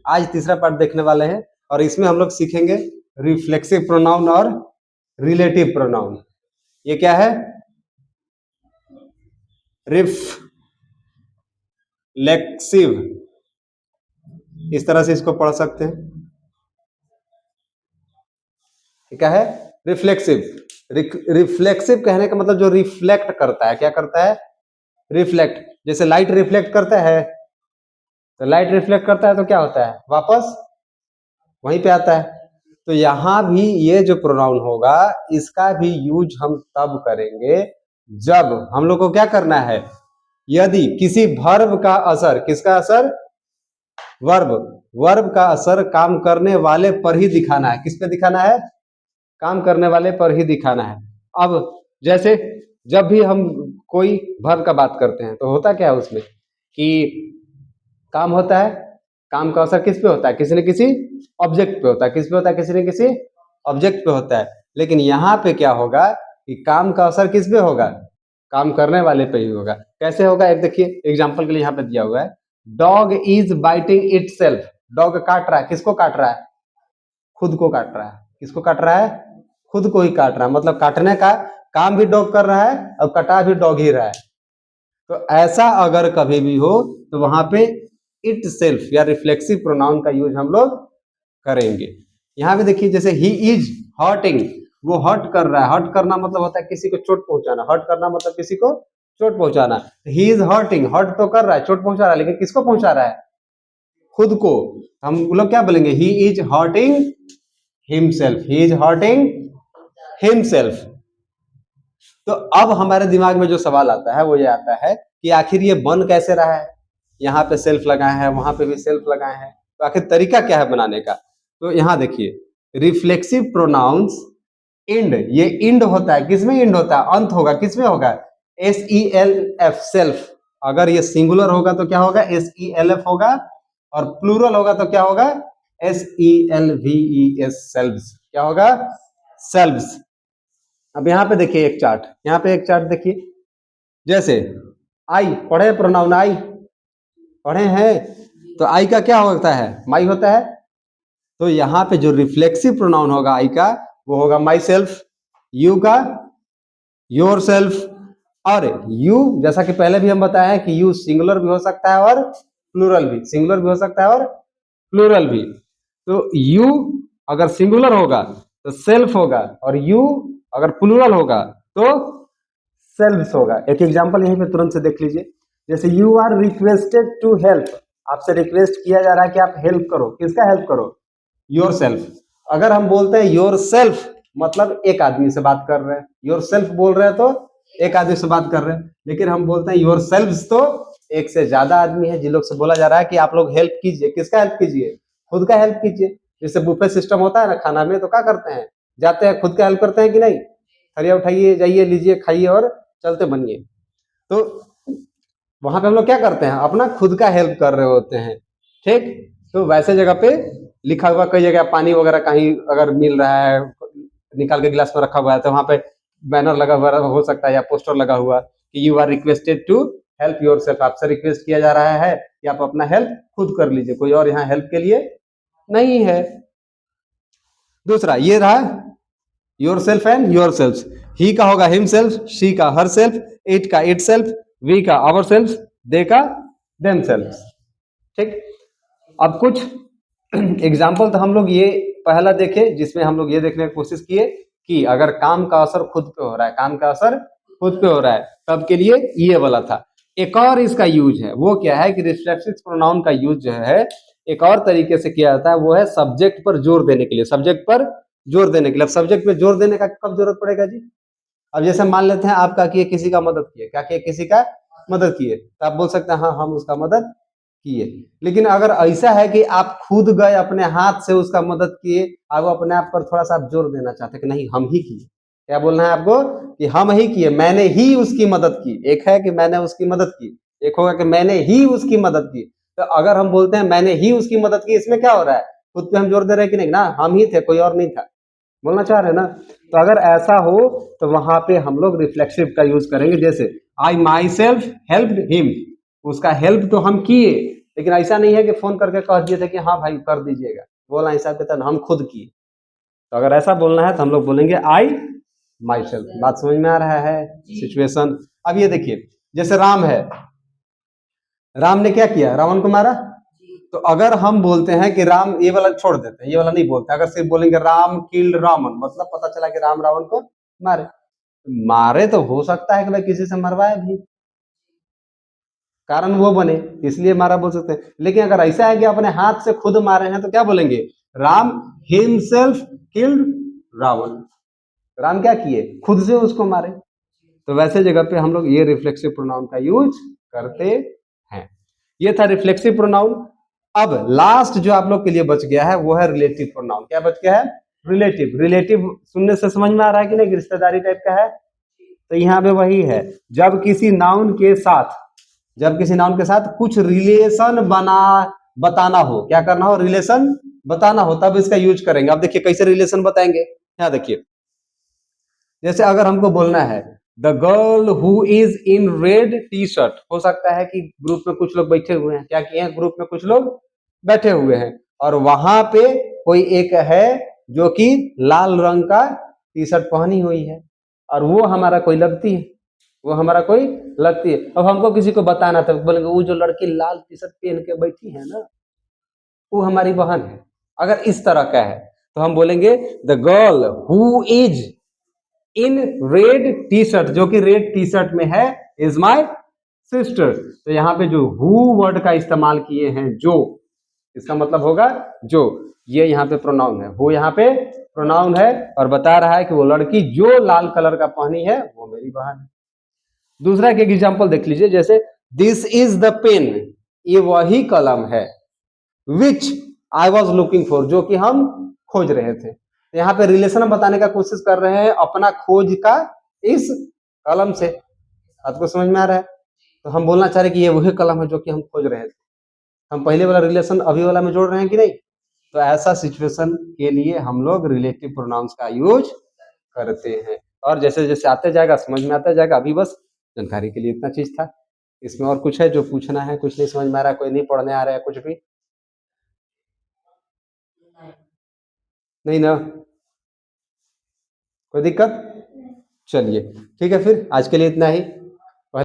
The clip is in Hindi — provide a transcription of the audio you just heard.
आज तीसरा पार्ट देखने वाले हैं और इसमें हम लोग सीखेंगे रिफ्लेक्सिव प्रोनाउन और रिलेटिव प्रोनाउन। ये क्या है? रिफ्लेक्सिव, इस तरह से इसको पढ़ सकते हैं। क्या है? रिफ्लेक्सिव। रिफ्लेक्सिव कहने का मतलब जो रिफ्लेक्ट करता है। क्या करता है? रिफ्लेक्ट। जैसे लाइट रिफ्लेक्ट करता है, तो लाइट रिफ्लेक्ट करता है तो क्या होता है? वापस वहीं पे आता है। तो यहां भी ये जो प्रोनाउन होगा इसका भी यूज हम तब करेंगे जब हम लोग को क्या करना है, यदि किसी वर्ब का असर, किसका असर? वर्ब का असर काम करने वाले पर ही दिखाना है। किस पे दिखाना है? काम करने वाले पर ही दिखाना है। अब जैसे जब भी हम कोई वर्ब का बात करते हैं तो होता क्या है उसमें कि काम होता है, काम का असर किस पे होता है? किसी न किसी ऑब्जेक्ट पे होता है। किस पे होता है? किसी न किसी ऑब्जेक्ट पे होता है। लेकिन यहाँ पे क्या होगा कि काम का असर किस पे होगा? काम करने वाले पे ही होगा। कैसे होगा? एक देखिए एग्जाम्पल के लिए यहाँ पे दिया हुआ है, dog is biting itself. Dog काट रहा है। किसको काट रहा है? खुद को काट रहा है। किसको काट रहा है? खुद को ही काट रहा है। मतलब काटने का काम भी डॉग कर रहा है और कटा भी डॉग ही रहा है। तो ऐसा अगर कभी भी हो तो वहां पे इट सेल्फ या रिफ्लेक्सिव प्रोनाउन का यूज हम लोग करेंगे। यहाँ पे देखिए जैसे ही इज हर्टिंग, वो हर्ट कर रहा है। हर्ट करना मतलब होता है किसी को चोट पहुंचाना। हर्ट करना मतलब किसी को चोट पहुंचाना। ही इज हर्टिंग, हर्ट तो कर रहा है, चोट पहुंचा रहा है, लेकिन किसको पहुंचा रहा है? खुद को। हम लोग क्या बोलेंगे? He is hurting himself. He is hurting himself. तो अब हमारे दिमाग में जो सवाल आता है वो ये आता है कि आखिर ये बन कैसे रहा है? यहाँ पे सेल्फ लगाए हैं, वहां पे भी सेल्फ लगाए हैं, तो आखिर तरीका क्या है बनाने का? तो यहाँ देखिए रिफ्लेक्सिव प्रोनाउंस इंड, ये इंड होता है। किसमें इंड होता है? अंत होगा। किसमें होगा? SELF, self. अगर ये सिंगुलर होगा तो क्या होगा? SELF होगा, और प्लूरल होगा तो क्या होगा? SELVES, selves. क्या होगा? सेल्व्स। अब यहाँ पे देखिए एक चार्ट, यहाँ पे एक चार्ट देखिए, जैसे आई पढ़े, प्रोनाउन आई पढ़े हैं, तो आई का क्या होता है? माई होता है। तो यहाँ पे जो रिफ्लेक्सिव प्रोनाउन होगा आई का, वो होगा माई सेल्फ। यू का योर सेल्फ। और यू, जैसा कि पहले भी हम बताया है कि यू सिंगुलर भी हो सकता है और प्लूरल भी। सिंगुलर भी हो सकता है और प्लूरल भी। तो यू अगर सिंगुलर होगा तो सेल्फ होगा, और यू अगर प्लूरल होगा तो सेल्व्स होगा। एक एग्जांपल यहीं पे तुरंत से देख लीजिए, जैसे you are requested to help. आपसे रिक्वेस्ट किया जा रहा है कि आप हेल्प करो। किसका हेल्प करो? Your self. अगर हम बोलते हैं योर सेल्फ मतलब एक आदमी से बात कर रहे हैं। योर सेल्फ बोल रहे हैं तो एक आदमी से बात कर रहे हैं, लेकिन हम बोलते हैं योर सेल्व्स तो एक से ज्यादा आदमी है जिन लोग से बोला जा रहा है कि आप लोग हेल्प कीजिए। किसका हेल्प कीजिए? खुद का हेल्प कीजिए। जैसे बुफे सिस्टम होता है ना खाना में, तो क्या करते हैं? जाते हैं, खुद का हेल्प करते हैं कि नहीं? थरिया उठाइए, जाइए, लीजिए, खाइए और चलते बनिए। तो वहां पे हम लोग क्या करते हैं? अपना खुद का हेल्प कर रहे होते हैं। ठीक, तो वैसे जगह पे लिखा हुआ कई जगह पानी वगैरह कहीं अगर मिल रहा है, निकाल के गिलास में रखा हुआ है, तो वहां पे बैनर लगा हुआ हो सकता है या पोस्टर लगा हुआ कि you are requested to help yourself. आपसे रिक्वेस्ट किया जा रहा है कि आप अपना हेल्प खुद कर लीजिए, कोई और यहाँ हेल्प के लिए नहीं है। दूसरा ये रहा yourself and yourself. He का होगा हिम सेल्फ, शी का हर सेल्फ, इट का इट सेल्फ, वी का आवर सेल्फ, दे का देम सेल्फ। ठीक, अब कुछ एग्जाम्पल तो हम लोग ये पहला देखे जिसमें हम लोग ये देखने की कोशिश किए कि अगर काम का असर खुद पे हो रहा है, काम का असर खुद पे हो रहा है, तब के लिए ये वाला था। एक और इसका यूज है, वो क्या है कि रिफ्लेक्सिव प्रोनाउन का यूज जो है एक और तरीके से किया जाता है, वो है सब्जेक्ट पर जोर देने के लिए। सब्जेक्ट पर जोर देने के लिए। अब सब्जेक्ट पे जोर देने का कब जरूरत पड़ेगा जी? अब जैसे मान लेते हैं आपका किए, किसी का मदद किए, क्या किए? किसी का मदद किए, तो आप बोल सकते हैं हाँ हम उसका मदद किए। लेकिन अगर ऐसा है कि आप खुद गए अपने हाथ से उसका मदद किए, आप अपने आप पर थोड़ा सा आप जोर देना चाहते हैं कि नहीं हम ही किए, क्या बोलना है आपको? कि हम ही किए, मैंने ही उसकी मदद की। एक है कि मैंने उसकी मदद की, एक होगा कि मैंने ही उसकी मदद की। तो अगर हम बोलते हैं मैंने ही उसकी मदद की, इसमें क्या हो रहा है? खुद पे हम जोर दे रहे हैं कि नहीं ना, हम ही थे, कोई और नहीं था। बोलना चाह रहे हैं ना? तो अगर ऐसा हो तो वहां पे हम लोग रिफ्लेक्सिव का यूज करेंगे। जैसे आई माई सेल्फ हेल्प्ड हिम, उसका हेल्प तो हम किए, लेकिन ऐसा नहीं है कि फोन करके कह दिए थे कि हाँ भाई कर दीजिएगा, बोला हिसाब किताब हम खुद किए। तो अगर ऐसा बोलना है तो हम लोग बोलेंगे आई माई सेल्फ। बात समझ में आ रहा है सिचुएशन। अब ये देखिए, जैसे राम है, राम ने क्या किया, रावण को मारा। तो अगर हम बोलते हैं कि राम, ये वाला छोड़ देते हैं, ये वाला नहीं बोलते, अगर सिर्फ बोलेंगे राम किल्ड रावण, मतलब पता चला कि राम रावण को मारे। मारे तो हो सकता है कि भाई किसी से मरवाए भी, कारण वो बने, इसलिए मारा बोल सकते हैं। लेकिन अगर ऐसा है कि अपने हाथ से खुद मारे हैं तो क्या बोलेंगे, राम हिमसेल्फ किल्ड रावण। राम क्या किए, खुद से उसको मारे। तो वैसे जगह पे हम लोग ये रिफ्लेक्सिव प्रोनाउन का यूज करते हैं। ये था रिफ्लेक्सिव प्रोनाउन। अब लास्ट जो आप लोग के लिए बच गया है वो है रिलेटिव प्रोनाउन। क्या बच गया है, रिलेटिव। रिलेटिव सुनने से समझ में आ रहा है कि नहीं, रिश्तेदारी टाइप का है। तो यहाँ पे वही है, जब किसी नाउन के साथ, जब किसी नाउन के साथ कुछ रिलेशन बताना हो, क्या करना हो, रिलेशन बताना हो, तब इसका यूज करेंगे। अब देखिए कैसे रिलेशन बताएंगे, यहाँ देखिए, जैसे अगर हमको बोलना है the girl who is in red T shirt, हो सकता है कि ग्रुप में कुछ लोग बैठे हुए हैं, क्या किए हैं, ग्रुप में कुछ लोग बैठे हुए हैं, और वहां पे कोई एक है जो कि लाल रंग का टी शर्ट पहनी हुई है, और वो हमारा कोई लगती है, वो हमारा कोई लगती है। अब हमको किसी को बताना था, बोलेंगे वो जो लड़की लाल टी शर्ट पहन के बैठी है ना, वो हमारी बहन है। अगर इस तरह का है तो हम बोलेंगे the girl who is in red T shirt, जो कि रेड टी शर्ट में है, इज माई सिस्टर। तो यहाँ पे जो हु वर्ड का इस्तेमाल किए हैं, जो, इसका मतलब होगा जो, ये यहाँ पे प्रोनाउन है, वो यहाँ पे प्रोनाउन है, और बता रहा है कि वो लड़की जो लाल कलर का पहनी है वो मेरी बहन है। दूसरा एक एग्जाम्पल देख लीजिए, जैसे दिस इज द पेन, ये वही कलम है, विच आई वॉज लुकिंग फॉर, जो कि हम खोज रहे थे। यहाँ पे रिलेशन हम बताने का कोशिश कर रहे हैं अपना खोज का इस कलम से। आपको समझ में आ रहा है, तो हम बोलना चाह रहे हैं कि ये वही कलम है जो कि हम खोज रहे थे। हम पहले वाला रिलेशन अभी वाला में जोड़ रहे हैं कि नहीं। तो ऐसा सिचुएशन के लिए हम लोग रिलेटिव प्रोनाउंस का यूज करते हैं। और जैसे जैसे आते जाएगा समझ में आता जाएगा। अभी बस जानकारी के लिए इतना चीज था। इसमें और कुछ है जो पूछना है, कुछ नहीं समझ में आ रहा है, कोई नहीं पढ़ने आ रहा है, कुछ भी नहीं ना, कोई दिक्कत। चलिए ठीक है, फिर आज के लिए इतना ही।